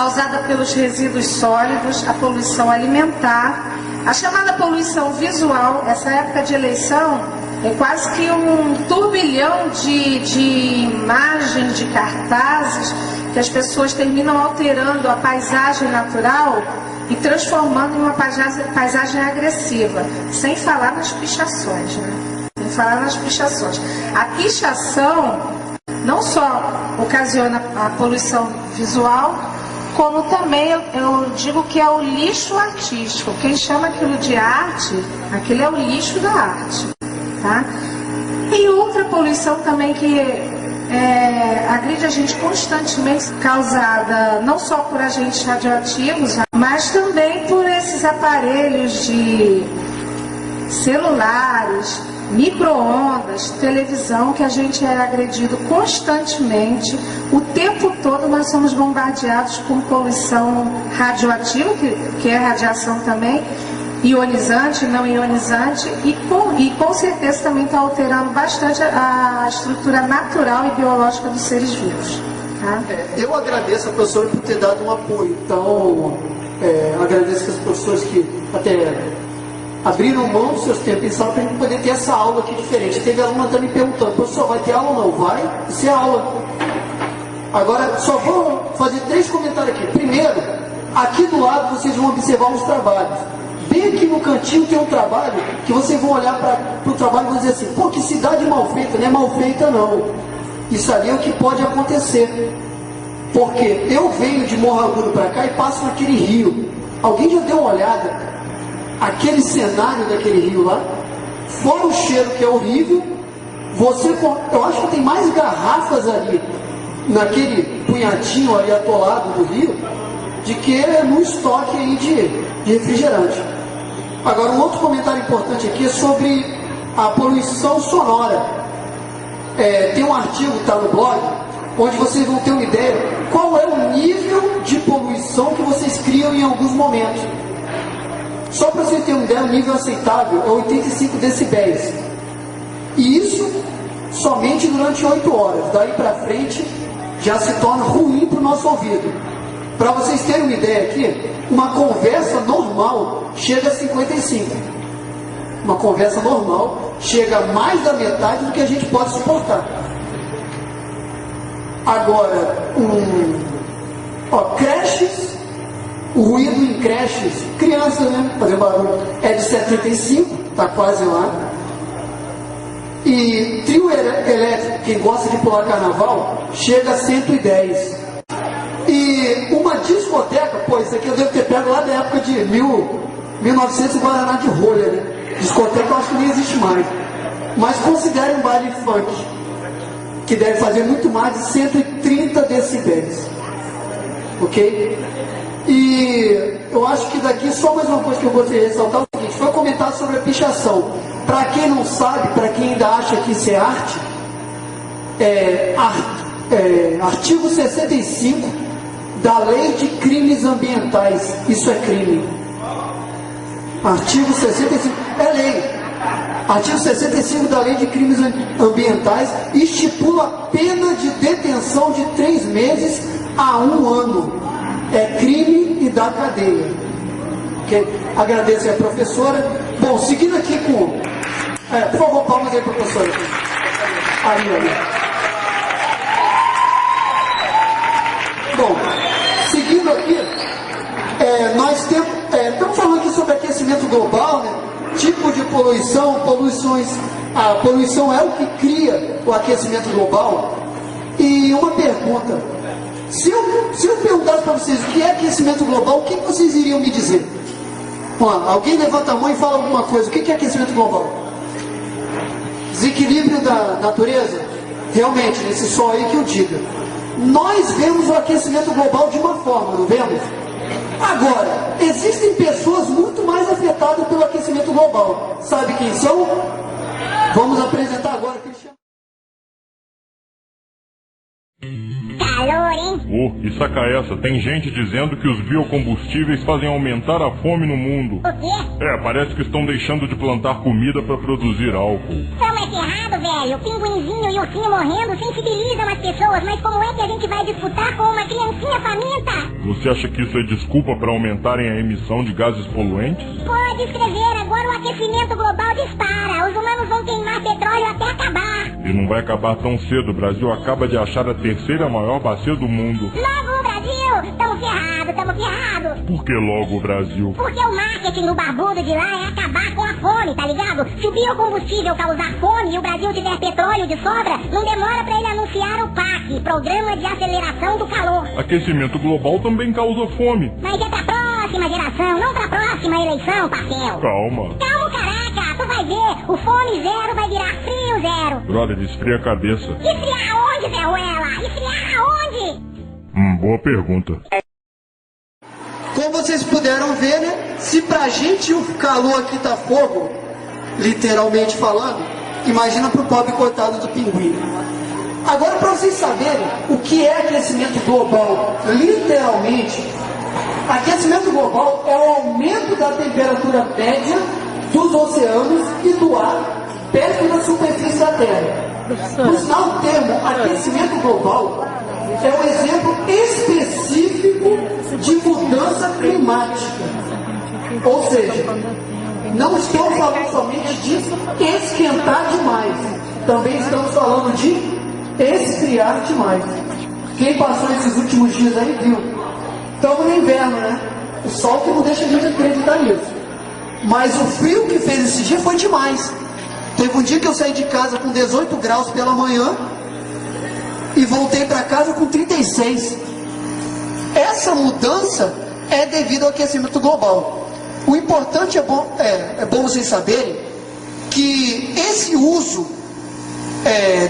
causada pelos resíduos sólidos, a poluição alimentar, a chamada poluição visual. Essa época de eleição é quase que um turbilhão de imagens, de cartazes, que as pessoas terminam alterando a paisagem natural e transformando em uma paisagem agressiva, sem falar nas pichações, né? Sem falar nas pichações. A pichação não só ocasiona a poluição visual, como também eu digo que é o lixo artístico. Quem chama aquilo de arte, aquilo é o lixo da arte. Tá? E outra poluição também que agride a gente constantemente, causada não só por agentes radioativos, mas também por esses aparelhos de celulares, micro-ondas, televisão, que a gente é agredido constantemente. O tempo todo nós somos bombardeados com poluição radioativa, que é radiação também, ionizante, não ionizante, e com certeza também está alterando bastante a estrutura natural e biológica dos seres vivos. Tá? Eu agradeço a professora por ter dado um apoio. Então, agradeço que as professoras que até abriram mão dos seus tempos, pensaram para a gente poder ter essa aula aqui diferente. Teve aluna também me perguntando: professor, vai ter aula ou não? Vai? Isso é aula. Agora, só vou fazer 3 comentários aqui. Primeiro, aqui do lado vocês vão observar os trabalhos. Bem aqui no cantinho tem um trabalho que vocês vão olhar para o trabalho e vão dizer assim: pô, que cidade mal feita. Não é mal feita, não. Isso ali é o que pode acontecer. Porque eu venho de Morro Agudo para cá e passo naquele rio. Alguém já deu uma olhada? Aquele cenário daquele rio lá, fora o cheiro que é horrível, eu acho que tem mais garrafas ali, naquele punhadinho ali atolado do rio, de que no estoque aí de refrigerante. Agora, um outro comentário importante aqui é sobre a poluição sonora. Tem um artigo que está no blog, onde vocês vão ter uma ideia qual é o nível de poluição que vocês criam em alguns momentos. Só para você ter uma ideia, o nível aceitável é 85 decibéis. E isso somente durante 8 horas. Daí para frente já se torna ruim para o nosso ouvido. Para vocês terem uma ideia aqui, uma conversa normal chega a 55. Uma conversa normal chega a mais da metade do que a gente pode suportar. Agora, creches, o ruído em creches, crianças, né, fazer barulho, é de 75, está quase lá. E trio elétrico, quem gosta de pular carnaval, chega a 110. E uma discoteca, pô, isso aqui eu devo ter pego lá da época de 1900 Guaraná de rolha, né? Discoteca eu acho que nem existe mais. Mas considere um baile funk, que deve fazer muito mais de 130 decibéis. Ok? E eu acho que daqui, só mais uma coisa que eu gostaria de ressaltar é o seguinte: foi comentado sobre a pichação. Para quem não sabe, para quem ainda acha que isso é arte, artigo 65 da Lei de Crimes Ambientais, isso é crime. Artigo 65, é lei. Artigo 65 da Lei de Crimes Ambientais estipula pena de detenção de 3 meses a 1 ano. É crime e dá cadeia. Okay? Agradeço a professora. Bom, seguindo aqui com... por favor, palmas aí, professora. Ali. Bom, seguindo aqui, nós temos... estamos falando aqui sobre aquecimento global, né? Tipo de poluição, poluições... A poluição é o que cria o aquecimento global. E uma pergunta... Se eu perguntasse para vocês o que é aquecimento global, o que vocês iriam me dizer? Vamos lá, alguém levanta a mão e fala alguma coisa. O que é aquecimento global? Desequilíbrio da natureza? Realmente, nesse sol aí que eu diga. Nós vemos o aquecimento global de uma forma, não vemos? Agora, existem pessoas muito mais afetadas pelo aquecimento global. Sabe quem são? Vamos apresentar agora, Cristiano. Calor, hein? E saca essa, tem gente dizendo que os biocombustíveis fazem aumentar a fome no mundo. O quê? Parece que estão deixando de plantar comida para produzir álcool. Como é que é errado, velho? O pinguinzinho e o ursinho morrendo sensibilizam as pessoas, mas como é que a gente vai disputar com uma criancinha faminta? Você acha que isso é desculpa para aumentarem a emissão de gases poluentes? Pode escrever, agora o aquecimento global dispara. Os humanos vão queimar petróleo até acabar. E não vai acabar tão cedo. O Brasil acaba de achar a terceira maior bacia do mundo. Logo o Brasil! Tamo ferrado, tamo ferrado. Por que logo o Brasil? Porque o marketing do barbudo de lá é acabar com a fome, tá ligado? Se o biocombustível causar fome e o Brasil tiver petróleo de sobra, não demora pra ele anunciar o PAC, Programa de Aceleração do Calor. Aquecimento global também causa fome. Mas é pra próxima geração, não pra próxima eleição, parceiro. Calma. Calma, caraca, tu vai ver, o fome zero vai virar frio zero. Brother, esfria a cabeça. Esfriar aonde, Zé Ruela? Esfriar aonde? Boa pergunta. Como vocês puderam ver, né? Se pra gente o calor aqui tá fogo, literalmente falando, imagina pro pobre coitado do pinguim. Agora, para vocês saberem o que é aquecimento global, literalmente, aquecimento global é o aumento da temperatura média dos oceanos e do ar perto da superfície da Terra. Por sinal, o termo aquecimento global é um exemplo específico de mudança climática. Ou seja, não estamos falando somente de esquentar demais, também estamos falando de esfriar demais. Quem passou esses últimos dias aí viu. Estamos no inverno, né? O sol que não deixa a gente acreditar nisso. Mas o frio que fez esse dia foi demais. Teve um dia que eu saí de casa com 18 graus pela manhã e voltei para casa com 36. Essa mudança é devido ao aquecimento global. O importante é bom vocês saberem que esse uso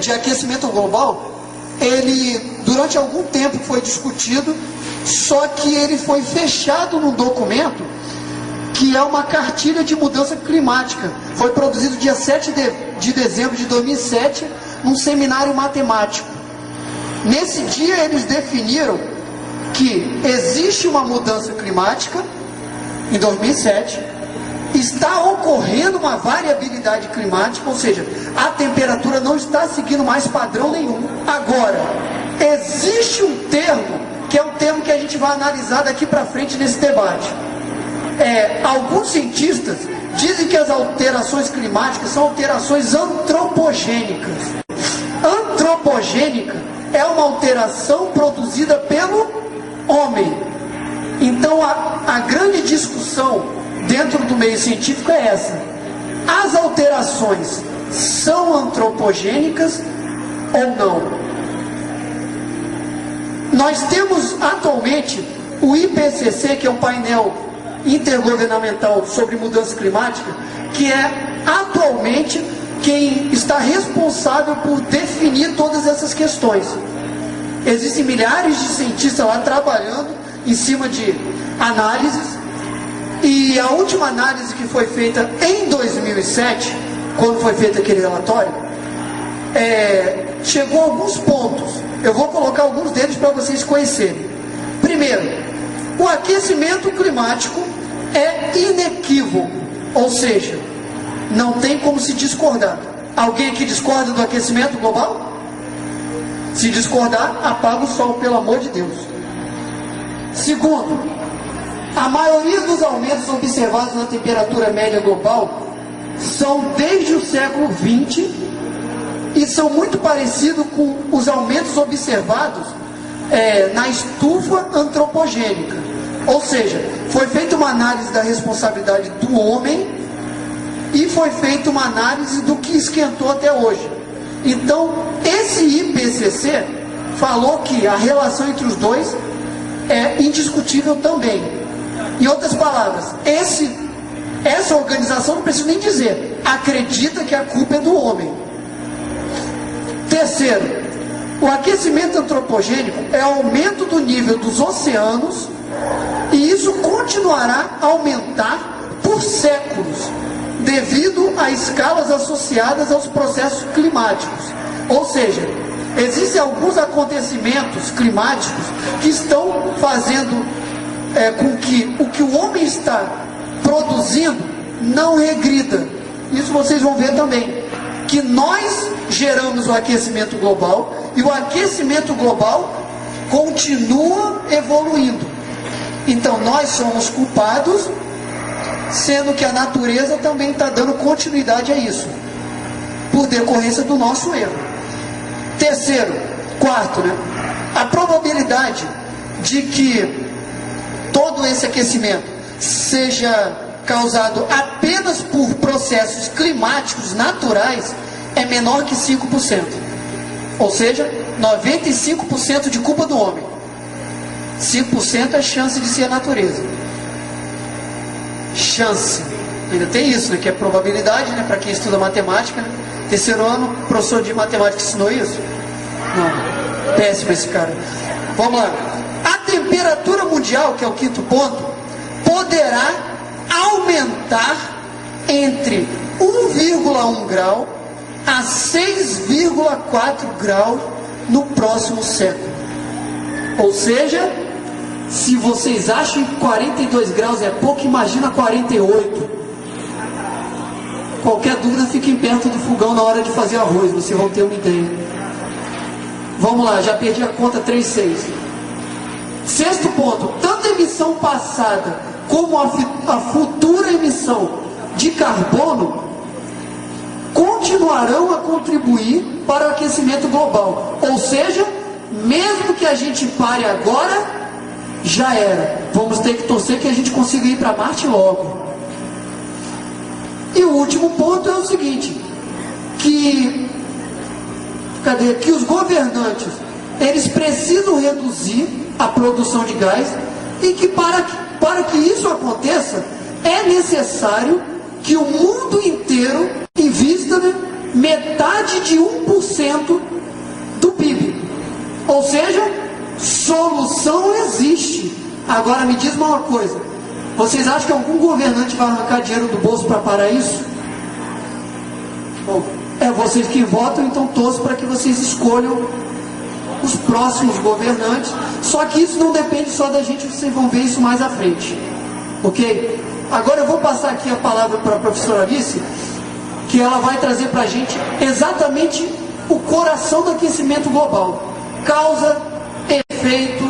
de aquecimento global, ele durante algum tempo foi discutido, só que ele foi fechado num documento que é uma cartilha de mudança climática. Foi produzido dia 7 de dezembro de 2007, num seminário matemático. Nesse dia eles definiram que existe uma mudança climática, em 2007, está ocorrendo uma variabilidade climática, ou seja, a temperatura não está seguindo mais padrão nenhum. Agora, existe um termo, que é um termo que a gente vai analisar daqui para frente nesse debate. Alguns cientistas dizem que as alterações climáticas são alterações antropogênicas. Antropogênica é uma alteração produzida pelo homem. Então a grande discussão dentro do meio científico é essa: as alterações são antropogênicas ou não? Nós temos atualmente o IPCC, que é um painel intergovernamental sobre mudança climática, que é atualmente quem está responsável por definir todas essas questões. Existem milhares de cientistas lá trabalhando em cima de análises, e a última análise que foi feita em 2007, quando foi feito aquele relatório, chegou a alguns pontos. Eu vou colocar alguns deles para vocês conhecerem. Primeiro, o aquecimento climático é inequívoco, ou seja, não tem como se discordar. Alguém aqui discorda do aquecimento global? Se discordar, apaga o sol, pelo amor de Deus. Segundo, a maioria dos aumentos observados na temperatura média global são desde o século XX e são muito parecidos com os aumentos observados na estufa antropogênica. Ou seja, foi feita uma análise da responsabilidade do homem e foi feita uma análise do que esquentou até hoje. Então, esse IPCC falou que a relação entre os dois é indiscutível também. Em outras palavras, essa organização, não preciso nem dizer, acredita que a culpa é do homem. Terceiro, o aquecimento antropogênico é o aumento do nível dos oceanos, e isso continuará a aumentar por séculos, devido a escalas associadas aos processos climáticos. Ou seja, existem alguns acontecimentos climáticos que estão fazendo com que o que o homem está produzindo não regrida. Isso vocês vão ver também, que nós geramos o aquecimento global, e o aquecimento global continua evoluindo. nós somos culpados, sendo que a natureza também está dando continuidade a isso, por decorrência do nosso erro. Quarto, né? A probabilidade de que todo esse aquecimento seja causado apenas por processos climáticos naturais é menor que 5%. Ou seja, 95% de culpa do homem. 5% é chance de ser a natureza. Chance. Ainda tem isso, né? Que é probabilidade, né? Para quem estuda matemática, né? Terceiro ano, professor de matemática ensinou isso? Não. Péssimo esse cara. Vamos lá. A temperatura mundial, que é o quinto ponto, poderá aumentar entre 1,1 grau a 6,4 graus no próximo século. Ou seja, se vocês acham que 42 graus é pouco, imagina 48. Qualquer dúvida, fiquem perto do fogão na hora de fazer arroz, vocês vão ter uma ideia. Vamos lá, já perdi a conta, 3,6. Sexto ponto, tanto a emissão passada como a futura emissão de carbono continuarão a contribuir para o aquecimento global. Ou seja, mesmo que a gente pare agora, já era. Vamos ter que torcer que a gente consiga ir para Marte logo. E o último ponto é o seguinte, que os governantes, eles precisam reduzir a produção de gás e que para que isso aconteça, é necessário que o mundo inteiro invista, né, metade de 1% do PIB. Ou seja, solução existe. Agora me diz uma coisa, vocês acham que algum governante vai arrancar dinheiro do bolso para parar isso? Bom, é vocês que votam, então torço para que vocês escolham os próximos governantes. Só que isso não depende só da gente, vocês vão ver isso mais à frente. Ok? Agora eu vou passar aqui a palavra para a professora Alice, que ela vai trazer para a gente exatamente o coração do aquecimento global. Causa, efeito,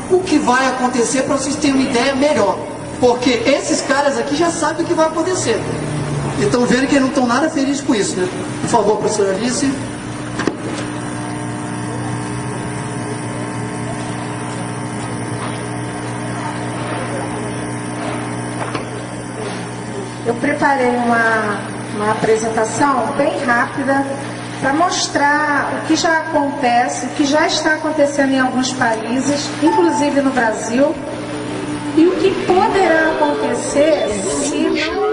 o que vai acontecer, para vocês terem uma ideia melhor. Porque esses caras aqui já sabem o que vai acontecer. E estão vendo que eles não estão nada felizes com isso, né? Por favor, professora Alice. Eu preparei uma apresentação bem rápida para mostrar o que já acontece, o que já está acontecendo em alguns países, inclusive no Brasil, e o que poderá acontecer se não...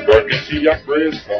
Porque se a fresca